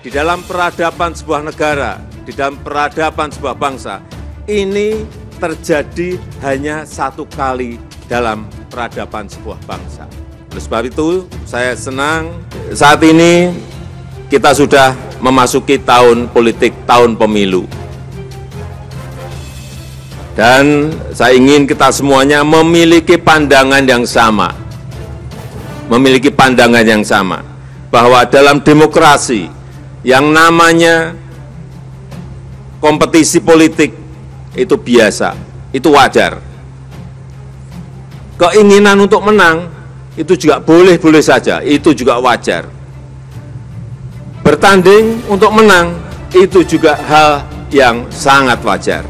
di dalam peradaban sebuah negara, di dalam peradaban sebuah bangsa, ini terjadi hanya satu kali dalam peradaban sebuah bangsa. Oleh sebab itu, saya senang saat ini kita sudah memasuki tahun politik, tahun pemilu. Dan saya ingin kita semuanya memiliki pandangan yang sama. Memiliki pandangan yang sama. Bahwa dalam demokrasi yang namanya kompetisi politik itu biasa, itu wajar. Keinginan untuk menang itu juga boleh-boleh saja, itu juga wajar. Bertanding untuk menang itu juga hal yang sangat wajar.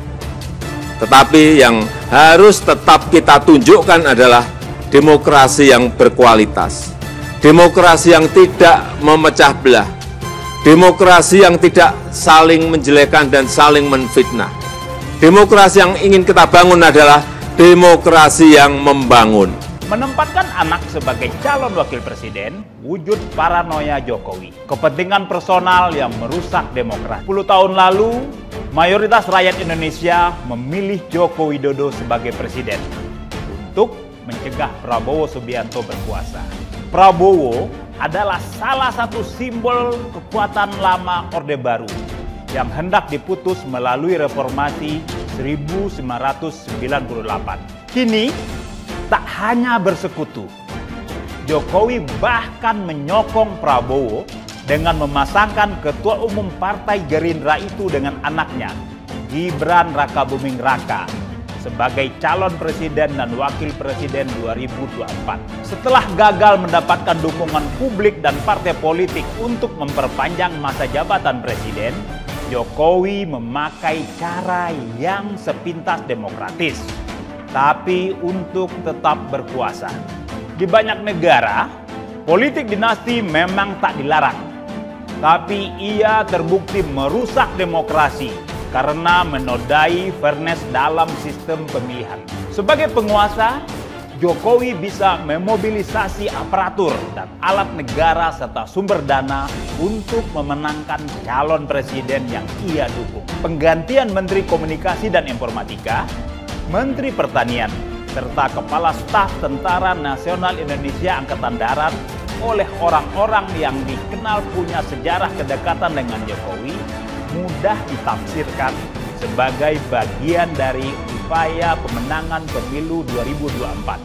Tetapi yang harus tetap kita tunjukkan adalah demokrasi yang berkualitas, demokrasi yang tidak memecah belah, demokrasi yang tidak saling menjelekkan dan saling menfitnah. Demokrasi yang ingin kita bangun adalah demokrasi yang membangun. Menempatkan anak sebagai calon wakil presiden, wujud paranoia Jokowi. Kepentingan personal yang merusak demokrasi. 10 tahun lalu, mayoritas rakyat Indonesia memilih Joko Widodo sebagai presiden untuk mencegah Prabowo Subianto berkuasa. Prabowo adalah salah satu simbol kekuatan lama Orde Baru yang hendak diputus melalui reformasi 1998. Kini, tak hanya bersekutu, Jokowi bahkan menyokong Prabowo dengan memasangkan Ketua Umum Partai Gerindra itu dengan anaknya, Gibran Rakabuming Raka, sebagai calon presiden dan wakil presiden 2024. Setelah gagal mendapatkan dukungan publik dan partai politik untuk memperpanjang masa jabatan presiden, Jokowi memakai cara yang sepintas demokratis, tapi untuk tetap berkuasa. Di banyak negara, politik dinasti memang tak dilarang, tapi ia terbukti merusak demokrasi karena menodai fairness dalam sistem pemilihan. Sebagai penguasa, Jokowi bisa memobilisasi aparatur dan alat negara serta sumber dana untuk memenangkan calon presiden yang ia dukung. Penggantian Menteri Komunikasi dan Informatika, Menteri Pertanian, serta Kepala Staf Tentara Nasional Indonesia Angkatan Darat oleh orang-orang yang dikenal punya sejarah kedekatan dengan Jokowi mudah ditafsirkan sebagai bagian dari upaya pemenangan pemilu 2024.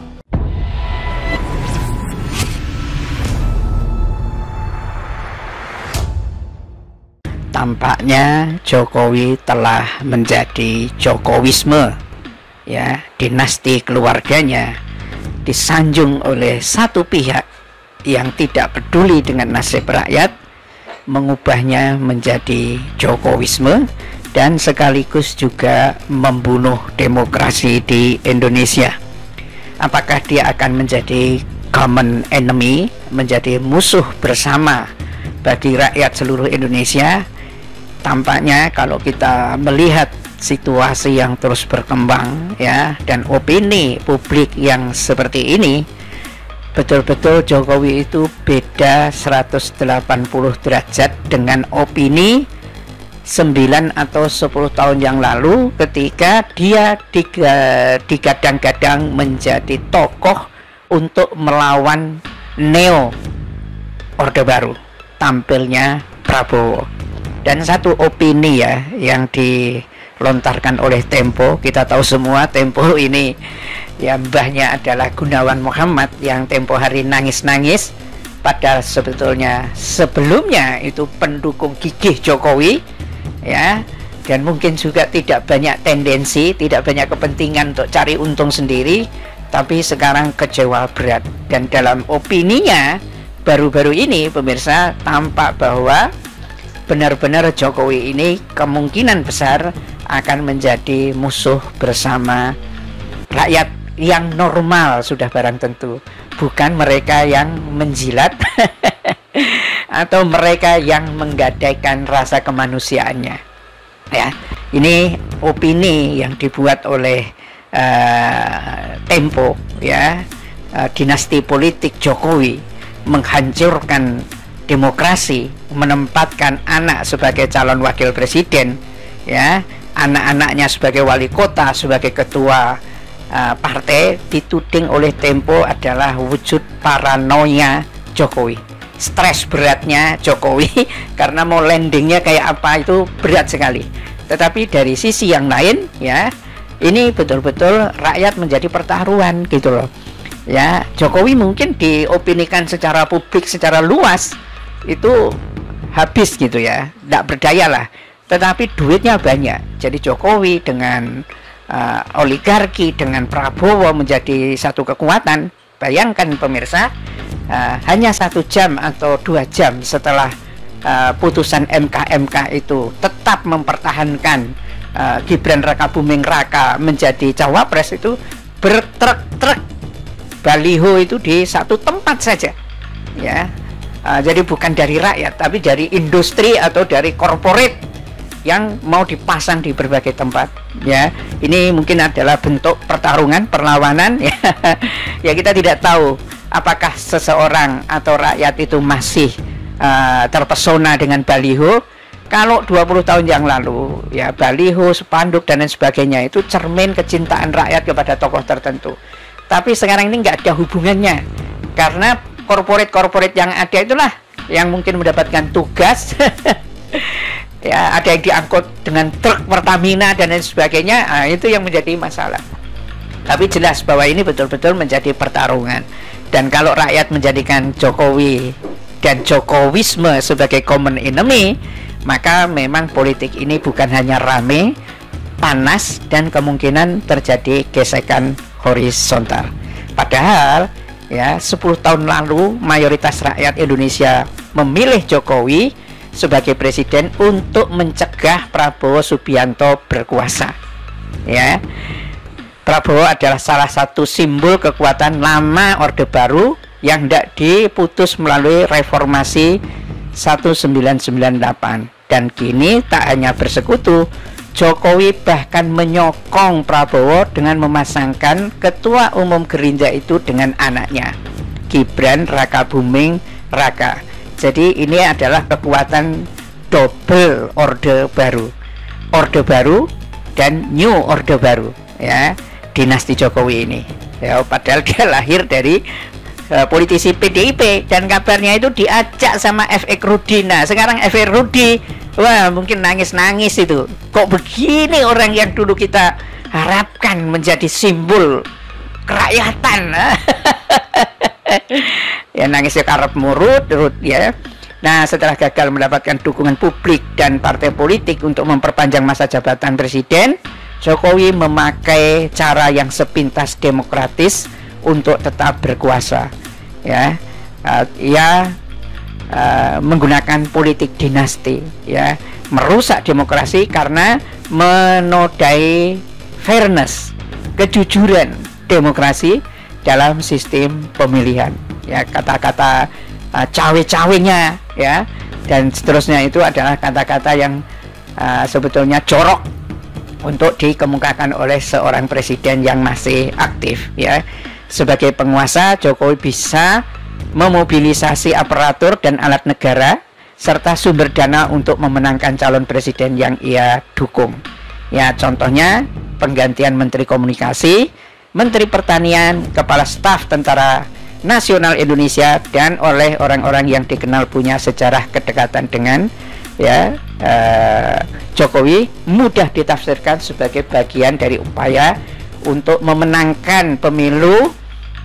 Tampaknya Jokowi telah menjadi Jokowisme. Ya, dinasti keluarganya disanjung oleh satu pihak yang tidak peduli dengan nasib rakyat, mengubahnya menjadi Jokowisme dan sekaligus juga membunuh demokrasi di Indonesia. Apakah dia akan menjadi common enemy, menjadi musuh bersama bagi rakyat seluruh Indonesia? Tampaknya kalau kita melihat situasi yang terus berkembang ya, dan opini publik yang seperti ini, betul-betul Jokowi itu beda 180 derajat dengan opini 9 atau 10 tahun yang lalu ketika dia digadang-gadang menjadi tokoh untuk melawan Neo Orde Baru, tampilnya Prabowo. Dan satu opini ya yang dilontarkan oleh Tempo, kita tahu semua Tempo ini ya mbahnya adalah Gunawan Muhammad yang tempo hari nangis-nangis, padahal sebetulnya sebelumnya itu pendukung gigih Jokowi ya, dan mungkin juga tidak banyak tendensi, tidak banyak kepentingan untuk cari untung sendiri, tapi sekarang kecewa berat. Dan dalam opininya baru-baru ini pemirsa, tampak bahwa benar-benar Jokowi ini kemungkinan besar akan menjadi musuh bersama rakyat yang normal sudah barang tentu, bukan mereka yang menjilat atau mereka yang menggadaikan rasa kemanusiaannya. Ya, ini opini yang dibuat oleh Tempo ya, dinasti politik Jokowi menghancurkan demokrasi menempatkan anak sebagai calon wakil presiden, ya, anak-anaknya sebagai wali kota, sebagai ketua partai, dituding oleh Tempo adalah wujud paranoia Jokowi, stres beratnya Jokowi karena mau landingnya kayak apa itu berat sekali. Tetapi dari sisi yang lain, ya, ini betul-betul rakyat menjadi pertaruhan gitu loh. Ya, Jokowi mungkin diopinikan secara publik, secara luas itu habis gitu ya, tidak berdaya lah. Tetapi duitnya banyak. Jadi Jokowi dengan oligarki, dengan Prabowo menjadi satu kekuatan. Bayangkan pemirsa, hanya 1 jam atau 2 jam setelah putusan MK itu tetap mempertahankan Gibran Rakabuming Raka menjadi cawapres, itu bertrek-trek baliho itu di satu tempat saja, ya. Jadi bukan dari rakyat, tapi dari industri atau dari korporat yang mau dipasang di berbagai tempat, ya. Ini mungkin adalah bentuk pertarungan, perlawanan, ya. Ya, kita tidak tahu apakah seseorang atau rakyat itu masih terpesona dengan baliho. Kalau 20 tahun yang lalu, ya, baliho, spanduk dan lain sebagainya itu cermin kecintaan rakyat kepada tokoh tertentu. Tapi sekarang ini nggak ada hubungannya, karena korporat-korporat yang ada itulah yang mungkin mendapatkan tugas ya, ada yang diangkut dengan truk Pertamina dan lain sebagainya. Itu yang menjadi masalah. Tapi jelas bahwa ini betul-betul menjadi pertarungan. Dan kalau rakyat menjadikan Jokowi dan Jokowisme sebagai common enemy, maka memang politik ini bukan hanya rame, panas, dan kemungkinan terjadi gesekan horizontal. Padahal ya, 10 tahun lalu mayoritas rakyat Indonesia memilih Jokowi sebagai presiden untuk mencegah Prabowo Subianto berkuasa, ya. Prabowo adalah salah satu simbol kekuatan lama Orde Baru yang tidak diputus melalui reformasi 1998. Dan kini tak hanya bersekutu, Jokowi bahkan menyokong Prabowo dengan memasangkan Ketua Umum Gerindra itu dengan anaknya, Gibran Rakabuming Raka. Jadi ini adalah kekuatan double Orde Baru, Orde Baru dan New Orde Baru, ya, dinasti Jokowi ini. Ya, padahal dia lahir dari politisi PDIP dan kabarnya itu diajak sama F.X. Rudi. Nah, sekarang F.X. Rudi, wah, mungkin nangis-nangis itu. Kok begini orang yang dulu kita harapkan menjadi simbol kerakyatan? Ya, nangisnya karep murut, ya. Nah, setelah gagal mendapatkan dukungan publik dan partai politik untuk memperpanjang masa jabatan presiden, Jokowi memakai cara yang sepintas demokratis untuk tetap berkuasa, ya. Menggunakan politik dinasti, ya, merusak demokrasi karena menodai fairness, kejujuran demokrasi dalam sistem pemilihan, ya. Kata-kata cawe-cawenya, ya, dan seterusnya itu adalah kata-kata yang sebetulnya jorok untuk dikemukakan oleh seorang presiden yang masih aktif, ya. Sebagai penguasa, Jokowi bisa memobilisasi aparatur dan alat negara serta sumber dana untuk memenangkan calon presiden yang ia dukung. Ya, contohnya penggantian Menteri Komunikasi, Menteri Pertanian, Kepala Staf Tentara Nasional Indonesia, dan oleh orang-orang yang dikenal punya sejarah kedekatan dengan, ya, Jokowi, mudah ditafsirkan sebagai bagian dari upaya untuk memenangkan pemilu,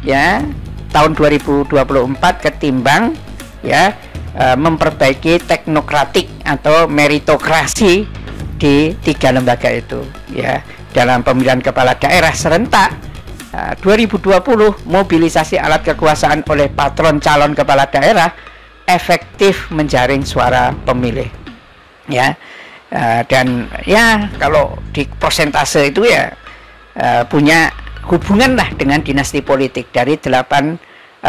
ya, tahun 2024 ketimbang, ya, memperbaiki teknokratik atau meritokrasi di 3 lembaga itu, ya. Dalam pemilihan kepala daerah serentak 2020, mobilisasi alat kekuasaan oleh patron calon kepala daerah efektif menjaring suara pemilih, ya. Dan ya, kalau di persentase itu ya punya hubungan lah dengan dinasti politik. Dari 804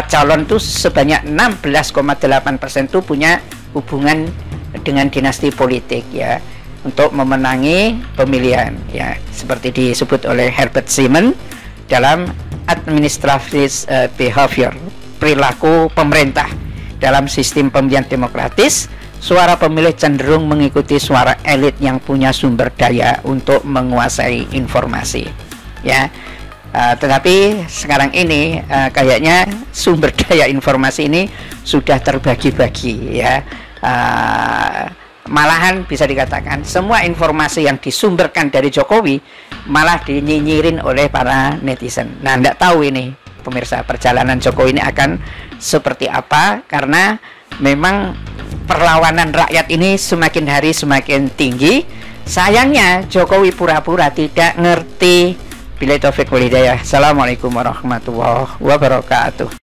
calon itu sebanyak 16,8% itu punya hubungan dengan dinasti politik, ya, untuk memenangi pemilihan, ya, seperti disebut oleh Herbert Simon dalam administrative behavior, perilaku pemerintah. dalam sistem pemilihan demokratis, suara pemilih cenderung mengikuti suara elit yang punya sumber daya untuk menguasai informasi. Ya, tetapi sekarang ini kayaknya sumber daya informasi ini sudah terbagi-bagi, ya. Malahan bisa dikatakan semua informasi yang disumberkan dari Jokowi malah dinyinyirin oleh para netizen. Nah, tidak tahu ini pemirsa, perjalanan Jokowi ini akan seperti apa, karena memang perlawanan rakyat ini semakin hari semakin tinggi. Sayangnya Jokowi pura-pura tidak ngerti. Billahi taufiq wal hidayah. Assalamualaikum warahmatullahi wabarakatuh.